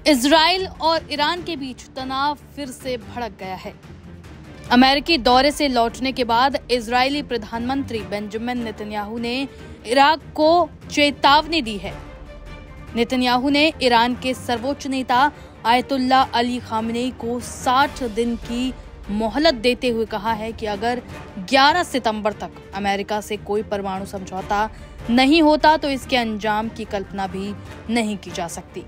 Israel और Iran के बीच तनाव फिर से भड़क गया है। अमेरिकी दौरे से लौटने के बाद इजरायली प्रधानमंत्री बेंजामिन नेतन्याहू ने इराक को चेतावनी दी है। नेतन्याहू ने ईरान के सर्वोच्च नेता आयतुल्ला अली खामेनी को 60 दिन की मोहलत देते हुए कहा है कि अगर 11 सितंबर तक अमेरिका से कोई परमाणु समझौता नहीं होता तो इसके अंजाम की कल्पना भी नहीं की जा सकती।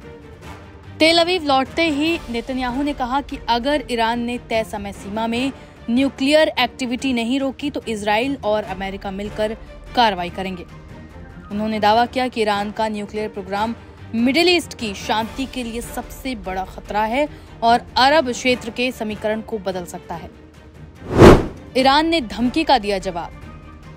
तेल अवीव लौटते ही नेतन्याहू ने कहा कि अगर ईरान ने तय समय सीमा में न्यूक्लियर एक्टिविटी नहीं रोकी तो इजराइल और अमेरिका मिलकर कार्रवाई करेंगे। उन्होंने दावा किया कि ईरान का न्यूक्लियर प्रोग्राम मिडिल ईस्ट की शांति के लिए सबसे बड़ा खतरा है और अरब क्षेत्र के समीकरण को बदल सकता है। ईरान ने धमकी का दिया जवाब।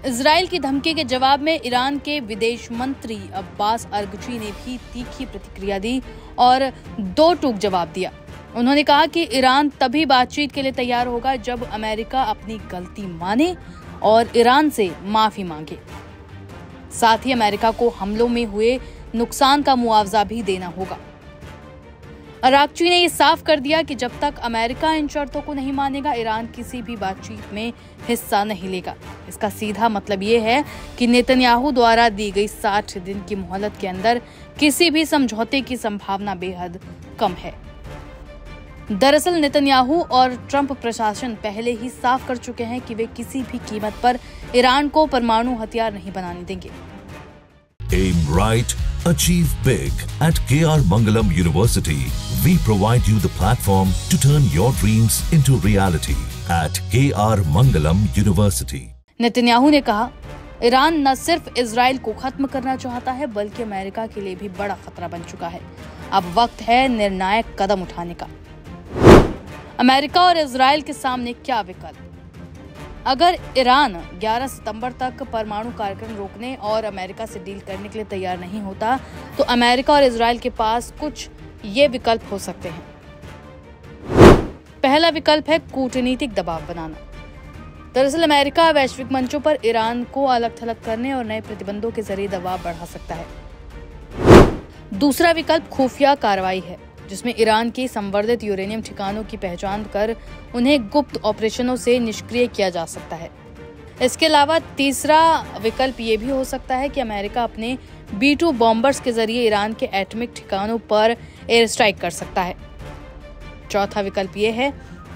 इजराइल की धमकी के जवाब में ईरान के विदेश मंत्री अब्बास अरगची ने भी तीखी प्रतिक्रिया दी और दो टूक जवाब दिया। उन्होंने कहा कि ईरान तभी बातचीत के लिए तैयार होगा जब अमेरिका अपनी गलती माने और ईरान से माफी मांगे। साथ ही अमेरिका को हमलों में हुए नुकसान का मुआवजा भी देना होगा। अरागची ने ये साफ कर दिया कि जब तक अमेरिका इन शर्तों को नहीं मानेगा, ईरान किसी भी बातचीत में हिस्सा नहीं लेगा। इसका सीधा मतलब ये है कि नेतन्याहू द्वारा दी गई 60 दिन की मोहलत के अंदर किसी भी समझौते की संभावना बेहद कम है। दरअसल नेतन्याहू और ट्रंप प्रशासन पहले ही साफ कर चुके हैं कि वे किसी भी कीमत पर ईरान को परमाणु हथियार नहीं बनाने देंगे। Aim right, achieve big. At KR Mangalam University, we provide you the platform to turn your dreams into reality. At KR Mangalam University. Netanyahu ने कहा, ईरान न सिर्फ इजराइल को खत्म करना चाहता है बल्कि अमेरिका के लिए भी बड़ा खतरा बन चुका है। अब वक्त है निर्णायक कदम उठाने का। अमेरिका और इजराइल के सामने क्या विकल्प? अगर ईरान 11 सितंबर तक परमाणु कार्यक्रम रोकने और अमेरिका से डील करने के लिए तैयार नहीं होता तो अमेरिका और इजराइल के पास कुछ ये विकल्प हो सकते हैं। पहला विकल्प है कूटनीतिक दबाव बनाना। दरअसल अमेरिका वैश्विक मंचों पर ईरान को अलग थलग करने और नए प्रतिबंधों के जरिए दबाव बढ़ा सकता है। दूसरा विकल्प खुफिया कार्रवाई है, जिसमें ईरान के संवर्धित यूरेनियम ठिकानों की पहचान कर उन्हें गुप्त ऑपरेशनों से निष्क्रिय किया जा सकता है। इसके अलावा तीसरा विकल्प ये भी हो सकता है कि अमेरिका अपने B-2 बॉम्बर्स के जरिए ईरान के एटॉमिक ठिकानों पर एयर स्ट्राइक कर सकता है। चौथा विकल्प ये है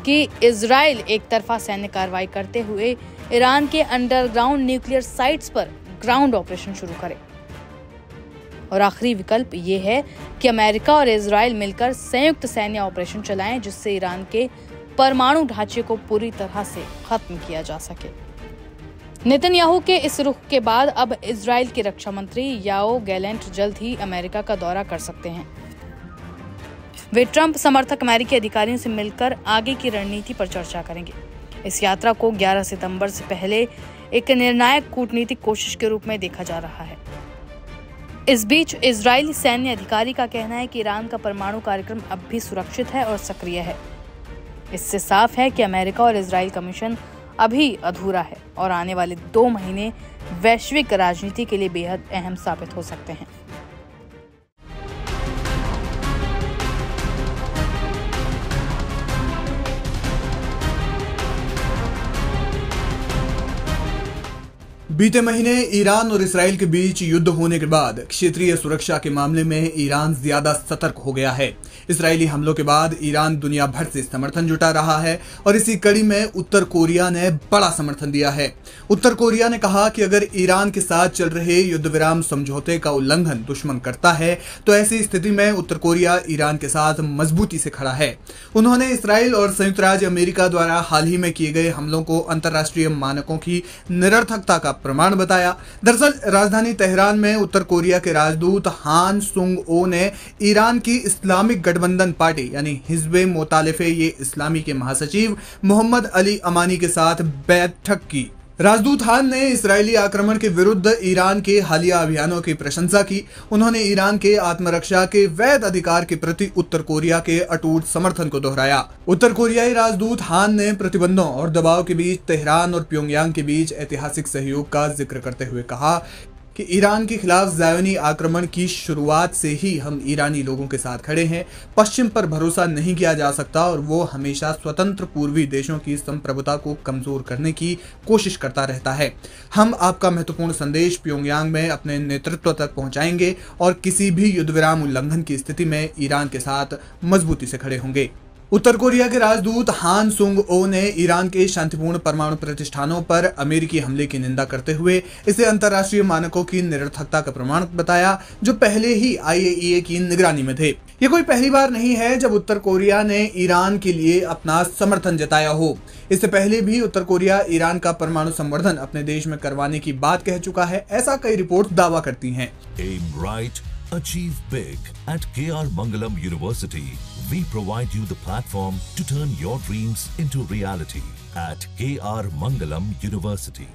कि इजराइल एक तरफा सैन्य कार्रवाई करते हुए ईरान के अंडरग्राउंड न्यूक्लियर साइट्स पर ग्राउंड ऑपरेशन शुरू करे। और आखिरी विकल्प ये है कि अमेरिका और इजराइल मिलकर संयुक्त सैन्य ऑपरेशन चलाएं जिससे ईरान के परमाणु ढांचे को पूरी तरह से खत्म किया जा सके। नेतन्याहू के इस रुख के बाद अब इजराइल के रक्षा मंत्री याओ गैलेंट जल्द ही अमेरिका का दौरा कर सकते हैं। वे ट्रंप समर्थक अमेरिकी अधिकारियों से मिलकर आगे की रणनीति पर चर्चा करेंगे। इस यात्रा को 11 सितंबर से पहले एक निर्णायक कूटनीतिक कोशिश के रूप में देखा जा रहा है। इस बीच इजरायली सैन्य अधिकारी का कहना है कि ईरान का परमाणु कार्यक्रम अब भी सुरक्षित है और सक्रिय है। इससे साफ है कि अमेरिका और इजराइल का मिशन अभी अधूरा है और आने वाले 2 महीने वैश्विक राजनीति के लिए बेहद अहम साबित हो सकते हैं। बीते महीने ईरान और इसराइल के बीच युद्ध होने के बाद क्षेत्रीय सुरक्षा के मामले में ईरान ज्यादा सतर्क हो गया है। इसराइली हमलों के बाद ईरान दुनिया भर से समर्थन जुटा रहा है और इसी कड़ी में उत्तर कोरिया ने बड़ा समर्थन दिया है। उत्तर कोरिया ने कहा कि अगर ईरान के साथ चल रहे युद्ध विराम समझौते का उल्लंघन दुश्मन करता है तो ऐसी स्थिति में उत्तर कोरिया ईरान के साथ मजबूती से खड़ा है। उन्होंने इसराइल और संयुक्त राज्य अमेरिका द्वारा हाल ही में किए गए हमलों को अंतर्राष्ट्रीय मानकों की निरर्थकता का प्रमाण बताया। दरअसल राजधानी तेहरान में उत्तर कोरिया के राजदूत हान सुंग-ओ ने ईरान की इस्लामिक गठबंधन पार्टी यानी हिज़्ब मोतालिफे ये इस्लामी के महासचिव मोहम्मद अली अमानी के साथ बैठक की। राजदूत हान ने इस्राएली आक्रमण के विरुद्ध ईरान के हालिया अभियानों की प्रशंसा की। उन्होंने ईरान के आत्मरक्षा के वैध अधिकार के प्रति उत्तर कोरिया के अटूट समर्थन को दोहराया। उत्तर कोरियाई राजदूत हान ने प्रतिबंधों और दबाव के बीच तेहरान और प्योंगयांग के बीच ऐतिहासिक सहयोग का जिक्र करते हुए कहा कि ईरान के खिलाफ ज़ायोनी आक्रमण की शुरुआत से ही हम ईरानी लोगों के साथ खड़े हैं। पश्चिम पर भरोसा नहीं किया जा सकता और वो हमेशा स्वतंत्र पूर्वी देशों की संप्रभुता को कमजोर करने की कोशिश करता रहता है। हम आपका महत्वपूर्ण संदेश प्योंगयांग में अपने नेतृत्व तक पहुंचाएंगे और किसी भी युद्ध विराम उल्लंघन की स्थिति में ईरान के साथ मजबूती से खड़े होंगे। उत्तर कोरिया के राजदूत हान सुंग ओ ने ईरान के शांतिपूर्ण परमाणु प्रतिष्ठानों पर अमेरिकी हमले की निंदा करते हुए इसे अंतर्राष्ट्रीय मानकों की निरर्थकता का प्रमाण बताया, जो पहले ही IAEA की निगरानी में थे। ये कोई पहली बार नहीं है जब उत्तर कोरिया ने ईरान के लिए अपना समर्थन जताया हो। इससे पहले भी उत्तर कोरिया ईरान का परमाणु संवर्धन अपने देश में करवाने की बात कह चुका है, ऐसा कई रिपोर्ट दावा करती हैं। Aim right, achieve big. At KR Mangalam University, we provide you the platform to turn your dreams into reality. At KR Mangalam University.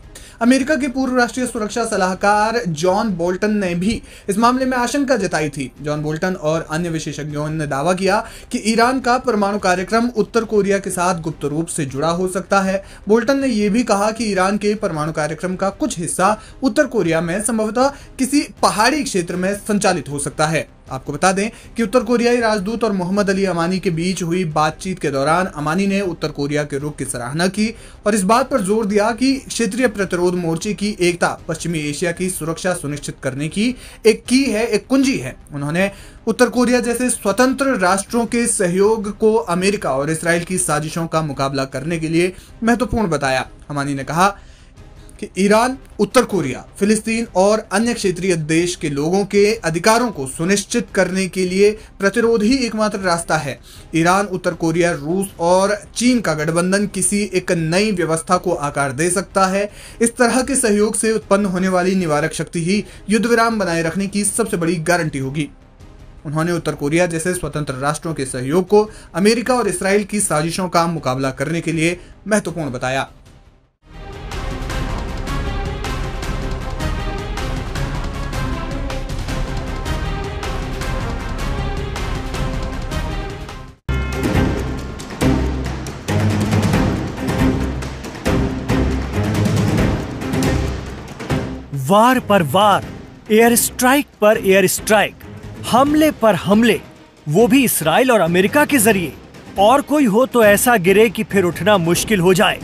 America के पूर्व राष्ट्रीय सुरक्षा सलाहकार जॉन बोल्टन ने भी इस मामले में आशंका जताई थी। जॉन बोल्टन और अन्य विशेषज्ञों ने दावा किया कि ईरान का परमाणु कार्यक्रम उत्तर कोरिया के साथ गुप्त रूप से जुड़ा हो सकता है। बोल्टन ने यह भी कहा कि ईरान के परमाणु कार्यक्रम का कुछ हिस्सा उत्तर कोरिया में संभवतः किसी पहाड़ी क्षेत्र में संचालित हो सकता है। आपको बता दें कि उत्तर कोरियाई राजदूत और मोहम्मद अली अमानी के बीच हुई बातचीत के दौरान अमानी ने उत्तर कोरिया के रुख की सराहना की और इस बात पर जोर दिया कि क्षेत्रीय प्रतिरोध मोर्चे की एकता पश्चिमी एशिया की सुरक्षा सुनिश्चित करने की एक कुंजी है। उन्होंने उत्तर कोरिया जैसे स्वतंत्र राष्ट्रों के सहयोग को अमेरिका और इसराइल की साजिशों का मुकाबला करने के लिए महत्वपूर्ण बताया। अमानी ने कहा कि ईरान, उत्तर कोरिया, फिलिस्तीन और अन्य क्षेत्रीय देश के लोगों के अधिकारों को सुनिश्चित करने के लिए प्रतिरोध ही एकमात्र रास्ता है। ईरान, उत्तर कोरिया, रूस और चीन का गठबंधन किसी एक नई व्यवस्था को आकार दे सकता है। इस तरह के सहयोग से उत्पन्न होने वाली निवारक शक्ति ही युद्ध विराम बनाए रखने की सबसे बड़ी गारंटी होगी। उन्होंने उत्तर कोरिया जैसे स्वतंत्र राष्ट्रों के सहयोग को अमेरिका और इसराइल की साजिशों का मुकाबला करने के लिए महत्वपूर्ण बताया। वार पर वार, एयर स्ट्राइक पर एयर स्ट्राइक, हमले पर हमले, वो भी इसराइल और अमेरिका के जरिए। और कोई हो तो ऐसा गिरे कि फिर उठना मुश्किल हो जाए।